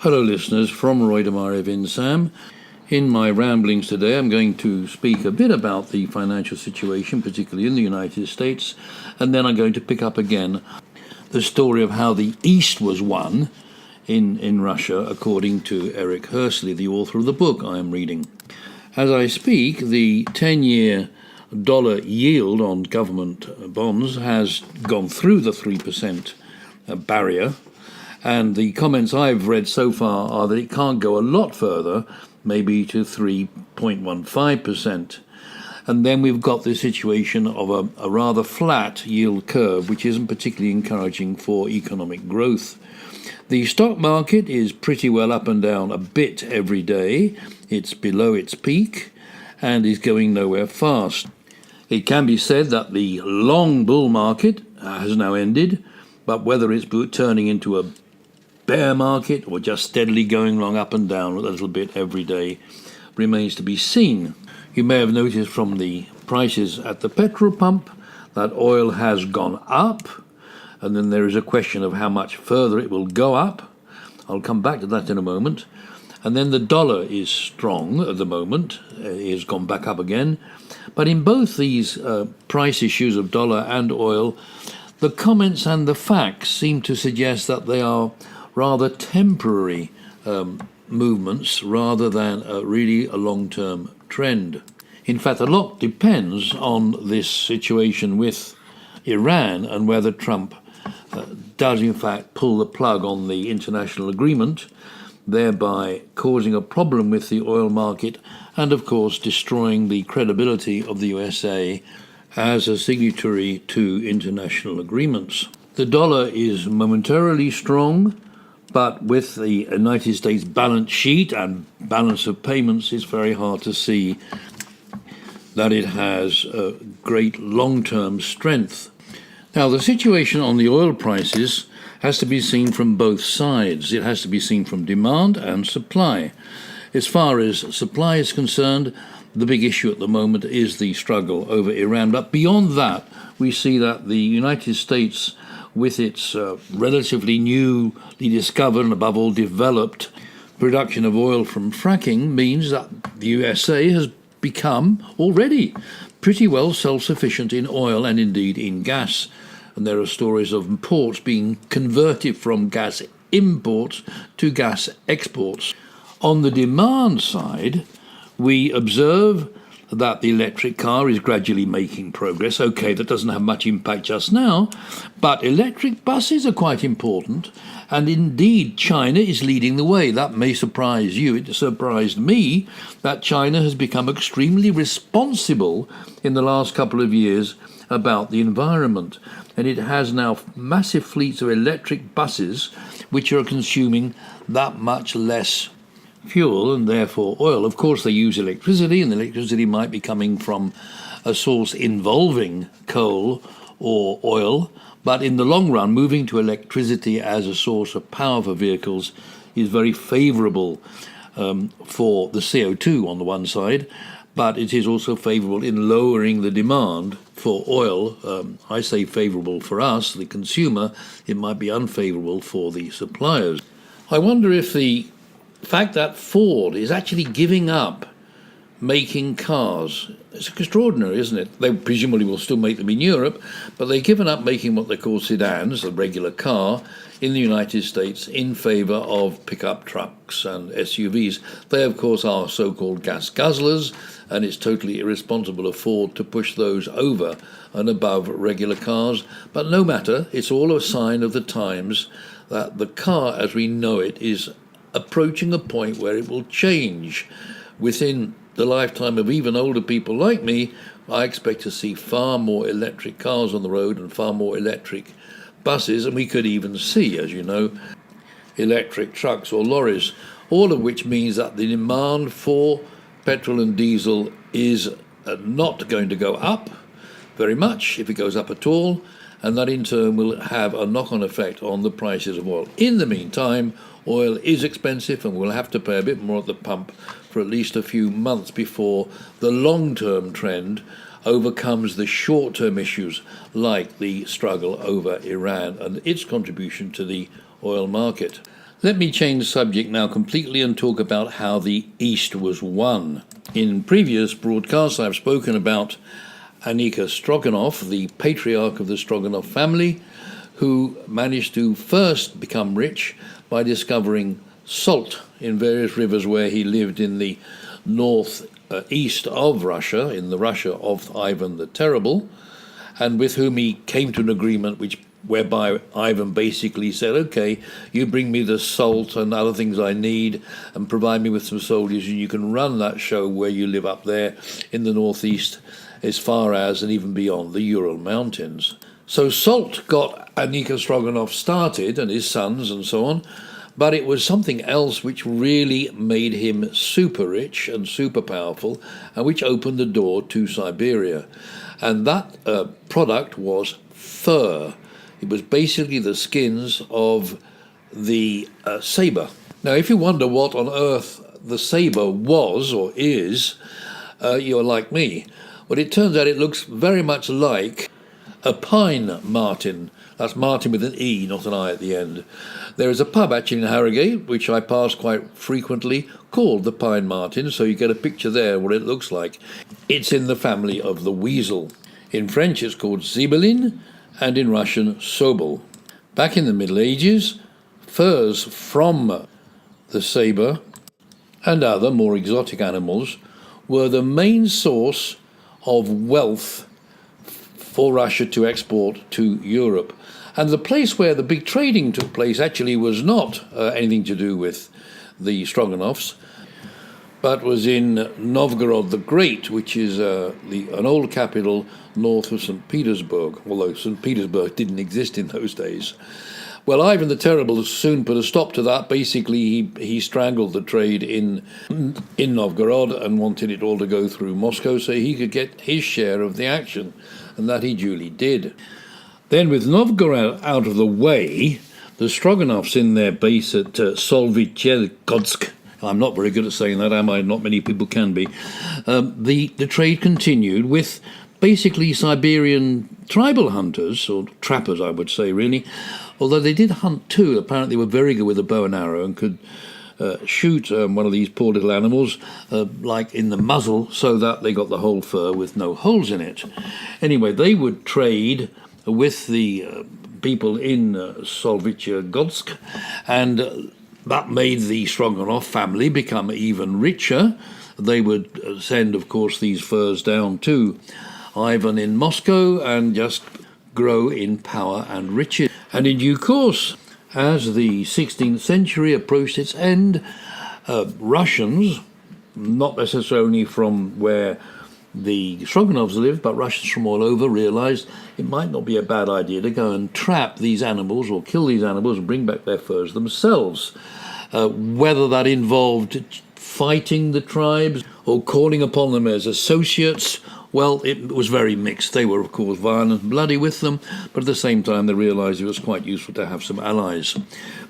Hello listeners, from Roy Demarev in Sam. In my ramblings today I'm going to speak a bit about the financial situation, particularly in the United States, and then I'm going to pick up again the story of how the East was won in Russia, according to Eric Hersley, the author of the book I am reading. As I speak, the 10-year dollar yield on government bonds has gone through the 3% barrier, and the comments I've read so far are that it can't go a lot further, maybe to 3.15%. And then we've got the situation of a rather flat yield curve, which isn't particularly encouraging for economic growth. The stock market is pretty well up and down a bit every day. It's below its peak and is going nowhere fast. It can be said that the long bull market has now ended, but whether it's turning into a bear market or just steadily going along up and down a little bit every day remains to be seen. You may have noticed from the prices at the petrol pump that oil has gone up, and then there is a question of how much further it will go up. I'll come back to that in a moment. And then the dollar is strong at the moment. It has gone back up again. But in both these price issues of dollar and oil, the comments and the facts seem to suggest that they are rather temporary movements rather than really a long-term trend. In fact, a lot depends on this situation with Iran and whether Trump does in fact pull the plug on the international agreement, thereby causing a problem with the oil market and, of course, destroying the credibility of the USA as a signatory to international agreements. The dollar is momentarily strong, but with the United States balance sheet and balance of payments, it's very hard to see that it has great long-term strength. Now, the situation on the oil prices has to be seen from both sides. It has to be seen from demand and supply. As far as supply is concerned, the big issue at the moment is the struggle over Iran. But beyond that, we see that the United States, with its relatively newly discovered and above all developed production of oil from fracking, means that the USA has become already pretty well self-sufficient in oil and indeed in gas. And there are stories of ports being converted from gas imports to gas exports. On the demand side, we observe that the electric car is gradually making progress. Okay, that doesn't have much impact just now, but electric buses are quite important, and indeed China is leading the way. That may surprise you. It surprised me that China has become extremely responsible in the last couple of years about the environment, and it has now massive fleets of electric buses which are consuming that much less fuel and therefore oil. Of course, they use electricity, and the electricity might be coming from a source involving coal or oil, but in the long run, moving to electricity as a source of power for vehicles is very favourable for the CO2 on the one side, but it is also favourable in lowering the demand for oil. I say favourable for us, the consumer. It might be unfavourable for the suppliers. I wonder if the fact that Ford is actually giving up making cars, it's extraordinary, isn't it? They presumably will still make them in Europe, but they've given up making what they call sedans, a regular car, in the United States in favour of pickup trucks and SUVs. They, of course, are so-called gas guzzlers, and it's totally irresponsible of Ford to push those over and above regular cars. But no matter, it's all a sign of the times that the car as we know it is approaching a point where it will change. Within the lifetime of even older people like me, I expect to see far more electric cars on the road and far more electric buses, and we could even see, as you know, electric trucks or lorries, all of which means that the demand for petrol and diesel is not going to go up very much, if it goes up at all, and that in turn will have a knock-on effect on the prices of oil. In the meantime, oil is expensive, and we'll have to pay a bit more at the pump for at least a few months before the long-term trend overcomes the short-term issues like the struggle over Iran and its contribution to the oil market. Let me change the subject now completely and talk about how the East was won. In previous broadcasts, I've spoken about Anika Stroganoff, the patriarch of the Stroganoff family, who managed to first become rich by discovering salt in various rivers where he lived in the northeast of Russia, in the Russia of Ivan the Terrible, and with whom he came to an agreement whereby Ivan basically said, okay, you bring me the salt and other things I need and provide me with some soldiers, and you can run that show where you live up there in the northeast as far as and even beyond the Ural Mountains. So salt got Anika Stroganoff started and his sons and so on, but it was something else which really made him super rich and super powerful, and which opened the door to Siberia. And that product was fur. It was basically the skins of the saber. Now, if you wonder what on earth the saber was or is, you're like me. Well, it turns out it looks very much like a pine marten. That's marten with an E, not an I at the end. There is a pub actually in Harrogate, which I pass quite frequently, called the Pine Marten, so you get a picture there what it looks like. It's in the family of the weasel. In French it's called zibelin, and in Russian, sobol. Back in the Middle Ages, furs from the saber and other more exotic animals were the main source of wealth for Russia to export to Europe. And the place where the big trading took place actually was not anything to do with the Stroganoffs, but was in Novgorod the Great, which is an old capital north of St. Petersburg, although St. Petersburg didn't exist in those days. Well, Ivan the Terrible soon put a stop to that. Basically, he strangled the trade in Novgorod and wanted it all to go through Moscow so he could get his share of the action, and that he duly did. Then, with Novgorod out of the way, the Stroganoffs in their base at Solvitchegodsk, I'm not very good at saying that, am I? Not many people can be. The trade continued with basically Siberian tribal hunters, or trappers, I would say, really. Although they did hunt too. Apparently they were very good with a bow and arrow and could shoot one of these poor little animals, like in the muzzle, so that they got the whole fur with no holes in it. Anyway, they would trade with the people in Solvitchegodsk, and that made the Stroganoff family become even richer. They would send, of course, these furs down to Ivan in Moscow and just grow in power and riches. And in due course, as the 16th century approached its end, Russians, not necessarily from where the Stroganoffs lived, but Russians from all over, realized it might not be a bad idea to go and trap these animals or kill these animals and bring back their furs themselves. Whether that involved fighting the tribes or calling upon them as associates, well, it was very mixed. They were, of course, violent and bloody with them, but at the same time they realized it was quite useful to have some allies.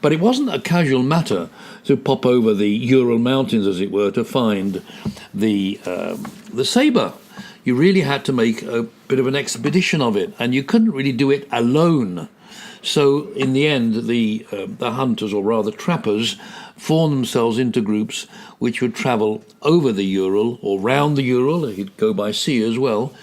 But it wasn't a casual matter to pop over the Ural Mountains, as it were, to find the saber. You really had to make a bit of an expedition of it, and you couldn't really do it alone. So in the end, the hunters, or rather trappers, formed themselves into groups which would travel over the Ural or round the Ural, they could go by sea as well,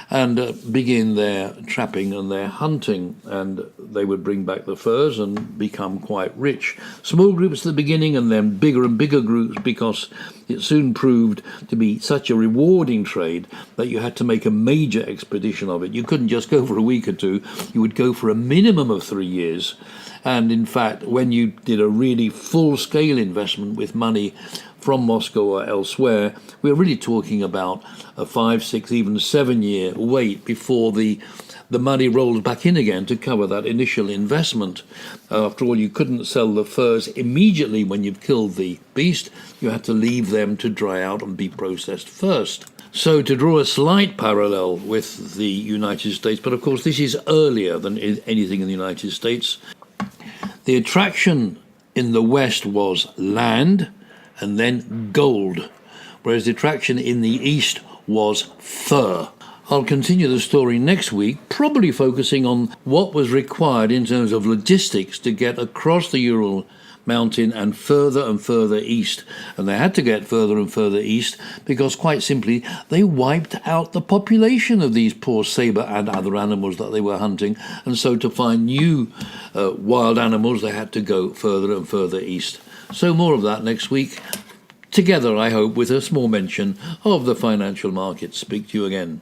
and begin their trapping and their hunting, and they would bring back the furs and become quite rich. Small groups at the beginning, and then bigger and bigger groups, because it soon proved to be such a rewarding trade that you had to make a major expedition of it. You couldn't just go for a week or two, you would go for a minimum of 3 years. And in fact, when you did a really full-scale investment with money from Moscow or elsewhere, we're really talking about a 5, 6, even 7-year wait before the money rolls back in again to cover that initial investment. After all, you couldn't sell the furs immediately when you've killed the beast. You had to leave them to dry out and be processed first. So to draw a slight parallel with the United States, but of course this is earlier than anything in the United States, the attraction in the West was land and then gold, whereas the attraction in the East was fur. I'll continue the story next week, probably focusing on what was required in terms of logistics to get across the Ural mountain and further east. And they had to get further and further east because, quite simply, they wiped out the population of these poor saber and other animals that they were hunting. And so to find new wild animals, they had to go further and further east. So more of that next week. Together, I hope, with a small mention of the financial markets. Speak to you again.